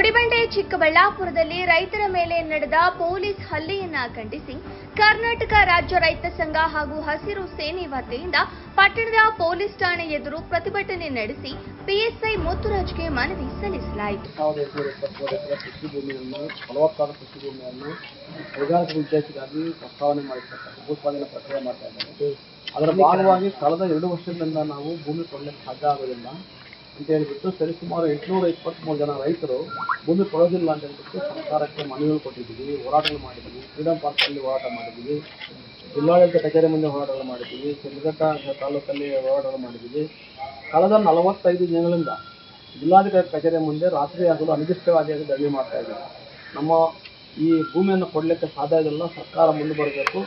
ಗುಡಿಬಂಡೆ ಚಿಕ್ಕಬಳ್ಳಾಪುರದಲ್ಲಿ ರೈತರ ಮೇಲೆ ನಡೆದ ಪೊಲೀಸ್ ಹಲ್ಲೆಯನ್ನ ಖಂಡಿಸಿ ಕರ್ನಾಟಕ ರಾಜ್ಯ ರೈತ ಸಂಘ ಹಾಗೂ ಹಸಿರು ಸೇನೆ ವತಿಯಿಂದ ಪಟ್ಟಣದ ಪೊಲೀಸ್ ಠಾಣೆ ಎದುರು ಪ್ರತಿಭಟನೆ ನಡೆಸಿ ಪಿಎಸ್ಐ ಮುತ್ತುರಾಜ್ಗೆ ಮನವಿ ಸಲ್ಲಿಸಲಾಯಿತು. ಪ್ರಸ್ತಾವನೆ ಭೂಸ್ವಾಧೀನ ಪ್ರಕ್ರಿಯೆ ಮಾಡ್ತಾ ಇದ್ದಾರೆ. ಅದರ ಭಾಗವಾಗಿ ಕಳೆದ 2 ವರ್ಷಗಳಿಂದ ನಾವು ಭೂಮಿ ಕೊಡಲಿಕ್ಕೆ ಸಾಧ್ಯ ಆಗೋದಿಲ್ಲ ಅಂತ ಹೇಳಿಬಿಟ್ಟು ಸರಿಸುಮಾರು 823 ಜನ ರೈತರು ಭೂಮಿ ಕೊಡೋದಿಲ್ಲ ಅಂತ ಹೇಳ್ಬಿಟ್ಟು ಸರ್ಕಾರಕ್ಕೆ ಮನವಿಗಳು ಕೊಟ್ಟಿದ್ದೀವಿ, ಹೋರಾಟಗಳು ಮಾಡಿದ್ದೀವಿ. ಫ್ರೀಡಂ ಪಾರ್ಕಲ್ಲಿ ಹೋರಾಟ ಮಾಡಿದ್ದೀವಿ, ಜಿಲ್ಲಾಡಳಿತ ಕಚೇರಿ ಮುಂದೆ ಹೋರಾಟಗಳು ಮಾಡಿದ್ದೀವಿ, ಚಂದ್ರಘಟ್ಟ ತಾಲೂಕಲ್ಲಿ ಹೋರಾಟಗಳು ಮಾಡಿದ್ದೀವಿ. ಕಳೆದ 45 ದಿನಗಳಿಂದ ಜಿಲ್ಲಾಧಿಕಾರಿ ಕಚೇರಿ ಮುಂದೆ ರಾತ್ರಿ ಆಗಲು ಅನಿರ್ದಿಷ್ಟವಾಗಿ ಧರಣಿ ಮಾಡ್ತಾ ಇದ್ದೀವಿ. ನಮ್ಮ ಈ ಭೂಮಿಯನ್ನು ಕೊಡಲಿಕ್ಕೆ ಸಾಧ್ಯ ಇಲ್ಲ, ಸರ್ಕಾರ ಮುಂದೆ ಬರಬೇಕು,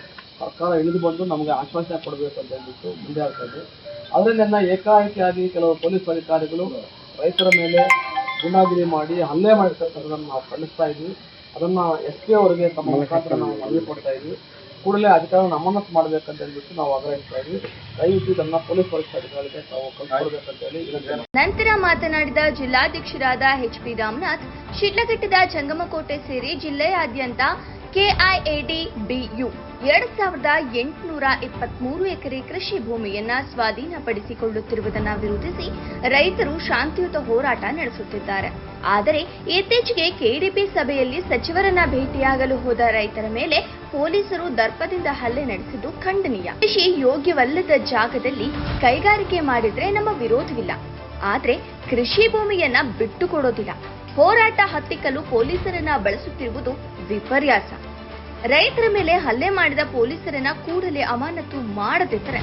ಸರ್ಕಾರ ಇಳಿದು ಬಂದು ನಮಗೆ ಆಶ್ವಾಸನೆ ಕೊಡಬೇಕು ಅಂತ ಹೇಳ್ಬಿಟ್ಟು ಮುಂದೆ ಆಗ್ತಾ ಇದೆ. ಅದರಿಂದ ಏಕಾಏಕಿಯಾಗಿ ಕೆಲವು ಪೊಲೀಸ್ ಅಧಿಕಾರಿಗಳು ರೈತರ ಮೇಲೆ ಗುಂಡಾಗಿರಿ ಮಾಡಿ ಹಲ್ಲೆ ಮಾಡಿರ್ತಕ್ಕಂಥದ್ದನ್ನು ನಾವು ಖಂಡಿಸ್ತಾ ಇದ್ವಿ. ಅದನ್ನು SP ಅವರಿಗೆ ತಮ್ಮ ಮುಖಾಂತರ ನಾವು ಮನವಿ ಕೊಡ್ತಾ ಇದ್ವಿ. ಕೂಡಲೇ ಅಧಿಕಾರಿಗಳನ್ನು ಅಮಾನತು ಮಾಡಬೇಕಂತ ಹೇಳ್ಬಿಟ್ಟು ನಾವು ಆಗ್ರಹಿಸ್ತಾ ಇದ್ವಿ. ದಯವಿಟ್ಟು ಇದನ್ನು ಪೊಲೀಸ್ ವರಿಷ್ಠಾಧಿಕಾರಿಗೆ ತಾವು ಕಳಿಸ್ಕೊಡ್ಬೇಕಂತ ಹೇಳಿ. ನಂತರ ಮಾತನಾಡಿದ ಜಿಲ್ಲಾಧ್ಯಕ್ಷರಾದ HP ರಾಮನಾಥ್, ಶಿಡ್ಲಘಟ್ಟದ ಜಂಗಮಕೋಟೆ ಸೇರಿ ಜಿಲ್ಲೆಯಾದ್ಯಂತ KIADBU 2823 ಎಕರೆ ಕೃಷಿ ಭೂಮಿಯನ್ನ ಸ್ವಾಧೀನಪಡಿಸಿಕೊಳ್ಳುತ್ತಿರುವುದನ್ನು ವಿರೋಧಿಸಿ ರೈತರು ಶಾಂತಿಯುತ ಹೋರಾಟ ನಡೆಸುತ್ತಿದ್ದಾರೆ. ಆದರೆ ಇತ್ತೀಚೆಗೆ KDP ಸಭೆಯಲ್ಲಿ ಸಚಿವರನ್ನ ಭೇಟಿಯಾಗಲು ಹೋದ ರೈತರ ಮೇಲೆ ಪೊಲೀಸರು ದರ್ಪದಿಂದ ಹಲ್ಲೆ ನಡೆಸಿದ್ದು ಖಂಡನೀಯ. ಕೃಷಿ ಯೋಗ್ಯವಲ್ಲದ ಜಾಗದಲ್ಲಿ ಕೈಗಾರಿಕೆ ಮಾಡಿದ್ರೆ ನಮ್ಮ ವಿರೋಧವಿಲ್ಲ, ಆದ್ರೆ ಕೃಷಿ ಭೂಮಿಯನ್ನ ಬಿಟ್ಟುಕೊಡೋದಿಲ್ಲ. ಹೋರಾಟ ಹತ್ತಿಕ್ಕಲು ಪೊಲೀಸರನ್ನ ಬಳಸುತ್ತಿರುವುದು ವಿಪರ್ಯಾಸ. ರೈತರ ಮೇಲೆ ಹಲ್ಲೆ ಮಾಡಿದ ಪೊಲೀಸರನ್ನ ಕೂಡಲೇ ಅಮಾನತು ಮಾಡದಿದ್ದರೆ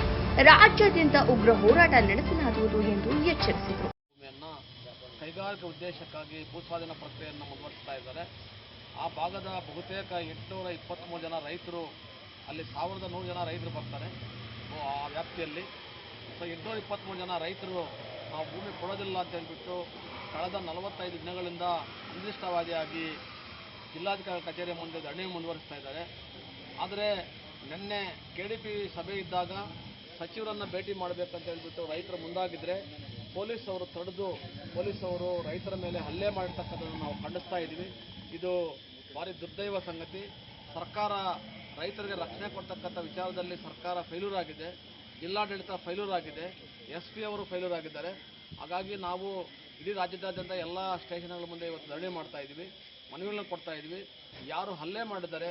ರಾಜ್ಯಾದ್ಯಂತ ಉಗ್ರ ಹೋರಾಟ ನಡೆಸಲಾಗುವುದು ಎಂದು ಎಚ್ಚರಿಸಿದರು. ಕೈಗಾರಿಕಾ ಉದ್ದೇಶಕ್ಕಾಗಿ ಭೂಸ್ವಾಧೀನ ಪ್ರಕ್ರಿಯೆಯನ್ನು ಮುಂದುವರಿಸ್ತಾ ಇದ್ದಾರೆ. ಆ ಭಾಗದ ಬಹುತೇಕ 823 ಜನ ರೈತರು, ಅಲ್ಲಿ 1100 ಜನ ರೈತರು ಬರ್ತಾರೆ ಆ ವ್ಯಾಪ್ತಿಯಲ್ಲಿ. ಸೊ 823 ಜನ ರೈತರು ನಾವು ಭೂಮಿ ಕೊಡೋದಿಲ್ಲ ಅಂತ ಹೇಳ್ಬಿಟ್ಟು ಕಳೆದ 45 ದಿನಗಳಿಂದ ಅನಿರ್ದಿಷ್ಟವಾದಿಯಾಗಿ ಜಿಲ್ಲಾಧಿಕಾರಿ ಕಚೇರಿ ಮುಂದೆ ಧರಣಿ ಮುಂದುವರಿಸ್ತಾ ಇದ್ದಾರೆ. ಆದರೆ ನಿನ್ನೆ KDP ಸಭೆ ಇದ್ದಾಗ ಸಚಿವರನ್ನು ಭೇಟಿ ಮಾಡಬೇಕಂತ ಹೇಳ್ಬಿಟ್ಟು ರೈತರು ಮುಂದಾಗಿದ್ದರೆ ಪೊಲೀಸವರು ತಡೆದು ಪೊಲೀಸವರು ರೈತರ ಮೇಲೆ ಹಲ್ಲೆ ಮಾಡಿರ್ತಕ್ಕಂಥದ್ದನ್ನು ನಾವು ಖಂಡಿಸ್ತಾ ಇದ್ದೀವಿ. ಇದು ಭಾರಿ ದುರ್ದೈವ ಸಂಗತಿ. ಸರ್ಕಾರ ರೈತರಿಗೆ ರಕ್ಷಣೆ ಕೊಡ್ತಕ್ಕಂಥ ವಿಚಾರದಲ್ಲಿ ಸರ್ಕಾರ ಫೇಲ್ಯೂರ್ ಆಗಿದೆ, ಜಿಲ್ಲಾಡಳಿತ ಫೇಲ್ಯೂರ್ ಆಗಿದೆ, SP ಅವರು ಫೇಲ್ಯೂರ್ ಆಗಿದ್ದಾರೆ. ಹಾಗಾಗಿ ನಾವು ಇಡೀ ರಾಜ್ಯದಾದ್ಯಂತ ಎಲ್ಲ ಸ್ಟೇಷನ್ಗಳ ಮುಂದೆ ಇವತ್ತು ಧರಣಿ ಮಾಡ್ತಾ ಇದ್ದೀವಿ, ಮನವಿಗಳನ್ನು ಕೊಡ್ತಾ ಇದ್ವಿ. ಯಾರು ಹಲ್ಲೆ ಮಾಡಿದ್ದಾರೆ,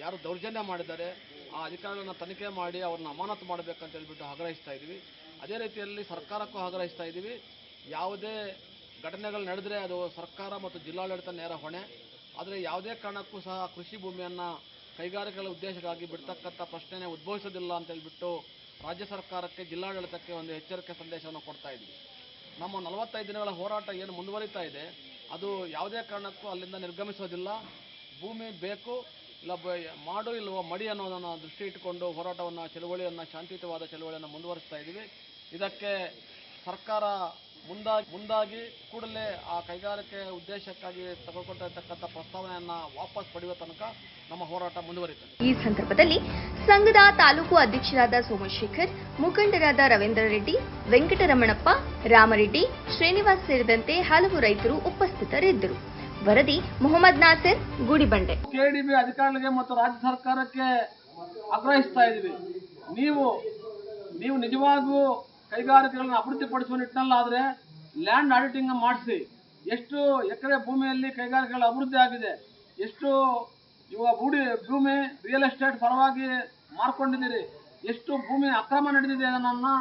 ಯಾರು ದೌರ್ಜನ್ಯ ಮಾಡಿದ್ದಾರೆ, ಆ ಅಧಿಕಾರಿಗಳನ್ನು ತನಿಖೆ ಮಾಡಿ ಅವ್ರನ್ನ ಅಮಾನತು ಮಾಡಬೇಕಂತ ಹೇಳ್ಬಿಟ್ಟು ಆಗ್ರಹಿಸ್ತಾ ಇದ್ದೀವಿ. ಅದೇ ರೀತಿಯಲ್ಲಿ ಸರ್ಕಾರಕ್ಕೂ ಆಗ್ರಹಿಸ್ತಾ ಇದ್ದೀವಿ. ಯಾವುದೇ ಘಟನೆಗಳು ನಡೆದರೆ ಅದು ಸರ್ಕಾರ ಮತ್ತು ಜಿಲ್ಲಾಡಳಿತ ನೇರ ಹೊಣೆ. ಆದರೆ ಯಾವುದೇ ಕಾರಣಕ್ಕೂ ಸಹ ಕೃಷಿ ಭೂಮಿಯನ್ನು ಕೈಗಾರಿಕೆಗಳ ಉದ್ದೇಶಕ್ಕಾಗಿ ಬಿಡ್ತಕ್ಕಂಥ ಪ್ರಶ್ನೆನೇ ಉದ್ಭವಿಸೋದಿಲ್ಲ ಅಂತ ಹೇಳ್ಬಿಟ್ಟು ರಾಜ್ಯ ಸರ್ಕಾರಕ್ಕೆ, ಜಿಲ್ಲಾಡಳಿತಕ್ಕೆ ಒಂದು ಎಚ್ಚರಿಕೆ ಸಂದೇಶವನ್ನು ಕೊಡ್ತಾ ಇದ್ವಿ. ನಮ್ಮ 45 ದಿನಗಳ ಹೋರಾಟ ಏನು ಮುಂದುವರಿತಾ ಇದೆ ಅದು ಯಾವುದೇ ಕಾರಣಕ್ಕೂ ಅಲ್ಲಿಂದ ನಿರ್ಗಮಿಸೋದಿಲ್ಲ. ಭೂಮಿ ಬೇಕು, ಇಲ್ಲ ಮಾಡು ಇಲ್ಲವೋ ಮಡಿ ಅನ್ನೋದನ್ನು ದೃಷ್ಟಿ ಇಟ್ಟುಕೊಂಡು ಹೋರಾಟವನ್ನು, ಚಳವಳಿಯನ್ನು, ಶಾಂತಿಯುತವಾದ ಚಳವಳಿಯನ್ನು ಮುಂದುವರಿಸ್ತಾ ಇದ್ದೀವಿ. ಇದಕ್ಕೆ ಸರ್ಕಾರ ಮುಂದಾಗಿ ಕೂಡಲೇ ಆ ಕೈಗಾರಿಕೆ ಉದ್ದೇಶಕ್ಕಾಗಿ ತೆಗೆದುಕೊಂಡಿರ್ತಕ್ಕಂಥ ಪ್ರಸ್ತಾವನೆಯನ್ನು ವಾಪಸ್ ಪಡೆಯುವ ತನಕ ನಮ್ಮ ಹೋರಾಟ ಮುಂದುವರಿಯುತ್ತದೆ. ಈ ಸಂದರ್ಭದಲ್ಲಿ ಸಂಘದ ತಾಲೂಕು ಅಧ್ಯಕ್ಷರಾದ ಸೋಮಶೇಖರ್, ಮುಖಂಡರಾದ ರವೀಂದ್ರ ರೆಡ್ಡಿ, ವೆಂಕಟರಮಣಪ್ಪ, ರಾಮರೆಡ್ಡಿ, ಶ್ರೀನಿವಾಸ್ ಸೇರಿದಂತೆ ಹಲವು ರೈತರು ಉಪಸ್ಥಿತರಿದ್ದರು. ವರದಿ ಮೊಹಮ್ಮದ್ ನಾಸಿರ್, ಗುಡಿಬಂಡೆ. KDP ಅಧಿಕಾರಿಗಳಿಗೆ ಮತ್ತು ರಾಜ್ಯ ಸರ್ಕಾರಕ್ಕೆ ಆಗ್ರಹಿಸ್ತಾ ಇದ್ದೀವಿ. ನೀವು ನಿಜವಾಗಿಯೂ ಕೈಗಾರಿಕೆಗಳನ್ನು ಅಭಿವೃದ್ಧಿಪಡಿಸುವ ನಿಟ್ಟಿನಲ್ಲಾದರೆ ಲ್ಯಾಂಡ್ ಆಡಿಟಿಂಗ್ ಮಾಡಿಸಿ, ಎಷ್ಟು ಎಕರೆ ಭೂಮಿಯಲ್ಲಿ ಕೈಗಾರಿಕೆಗಳ ಅಭಿವೃದ್ಧಿ ಆಗಿದೆ, ಎಷ್ಟು ಭೂಮಿ ರಿಯಲ್ ಎಸ್ಟೇಟ್ ಪರವಾಗಿ ಮಾರ್ಕೊಂಡಿದ್ದೀರಿ, ಎಷ್ಟು ಭೂಮಿ ಅಕ್ರಮ ನಡೆದಿದೆ ಅನ್ನೋದನ್ನು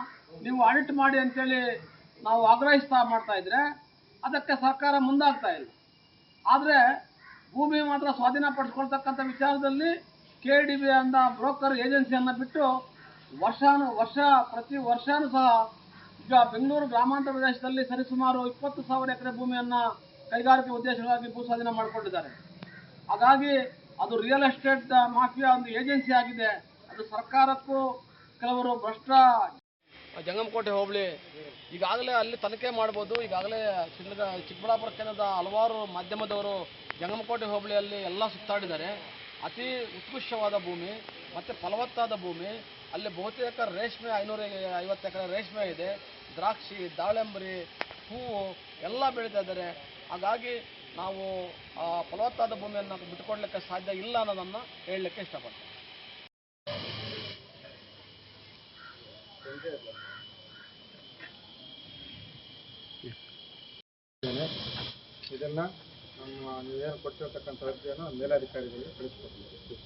ನೀವು ಆಡಿಟ್ ಮಾಡಿ ಅಂತೇಳಿ ನಾವು ಮಾಡ್ತಾ ಇದ್ರೆ ಅದಕ್ಕೆ ಸರ್ಕಾರ ಮುಂದಾಗ್ತಾ ಇಲ್ಲ. ಆದರೆ ಭೂಮಿ ಮಾತ್ರ ಸ್ವಾಧೀನಪಡಿಸ್ಕೊಳ್ತಕ್ಕಂಥ ವಿಚಾರದಲ್ಲಿ KDP ಅಂದ ಬ್ರೋಕರ್ ಏಜೆನ್ಸಿಯನ್ನು ಬಿಟ್ಟು ಪ್ರತಿ ವರ್ಷನೂ ಸಹ ಈಗ ಬೆಂಗಳೂರು ಗ್ರಾಮಾಂತರ ಪ್ರದೇಶದಲ್ಲಿ ಸರಿಸುಮಾರು 20,000 ಎಕರೆ ಭೂಮಿಯನ್ನು ಕೈಗಾರಿಕೆ ಉದ್ದೇಶಕ್ಕಾಗಿ ಭೂಸ್ವಾಧೀನ ಮಾಡಿಕೊಂಡಿದ್ದಾರೆ. ಹಾಗಾಗಿ ಅದು ರಿಯಲ್ ಎಸ್ಟೇಟ್ ಮಾಫಿಯಾ ಒಂದು ಏಜೆನ್ಸಿ ಆಗಿದೆ. ಅದು ಸರ್ಕಾರಕ್ಕೂ ಕೆಲವರು ಭ್ರಷ್ಟ. ಜಂಗಮಕೋಟೆ ಹೋಬಳಿ ಈಗಾಗಲೇ ಅಲ್ಲಿ ತನಿಖೆ ಮಾಡ್ಬೋದು. ಈಗಾಗಲೇ ಚಿಕ್ಕಬಳ್ಳಾಪುರ ಕೇಂದ್ರದ ಹಲವಾರು ಮಾಧ್ಯಮದವರು ಜಂಗಮಕೋಟೆ ಹೋಬಳಿಯಲ್ಲಿ ಎಲ್ಲ ಸುತ್ತಾಡಿದ್ದಾರೆ. ಅತಿ ಉತ್ಕೃಷ್ಟವಾದ ಭೂಮಿ ಮತ್ತು ಫಲವತ್ತಾದ ಭೂಮಿ. ಅಲ್ಲಿ ಬಹುತೇಕ ರೇಷ್ಮೆ 550 ಎಕರೆ ರೇಷ್ಮೆ ಇದೆ, ದ್ರಾಕ್ಷಿ, ದಾಳಿಂಬರಿ, ಹೂವು ಎಲ್ಲ ಬೆಳೀತಾ ಇದ್ದಾರೆ. ಹಾಗಾಗಿ ನಾವು ಆ ಫಲವತ್ತಾದ ಭೂಮಿಯನ್ನು ಬಿಟ್ಟುಕೊಡ್ಲಿಕ್ಕೆ ಸಾಧ್ಯ ಇಲ್ಲ ಅನ್ನೋದನ್ನು ಹೇಳಲಿಕ್ಕೆ ಇಷ್ಟಪಡ್ತೀನಿ. ಇದನ್ನು ನಮ್ಮ ನೀವೇನು ಕೊಟ್ಟಿರ್ತಕ್ಕಂಥ ಅರ್ಜಿಯನ್ನು ಮೇಲಾಧಿಕಾರಿಗಳಿಗೆ ಕಳಿಸ್ಕೊಡ್ತೀವಿ.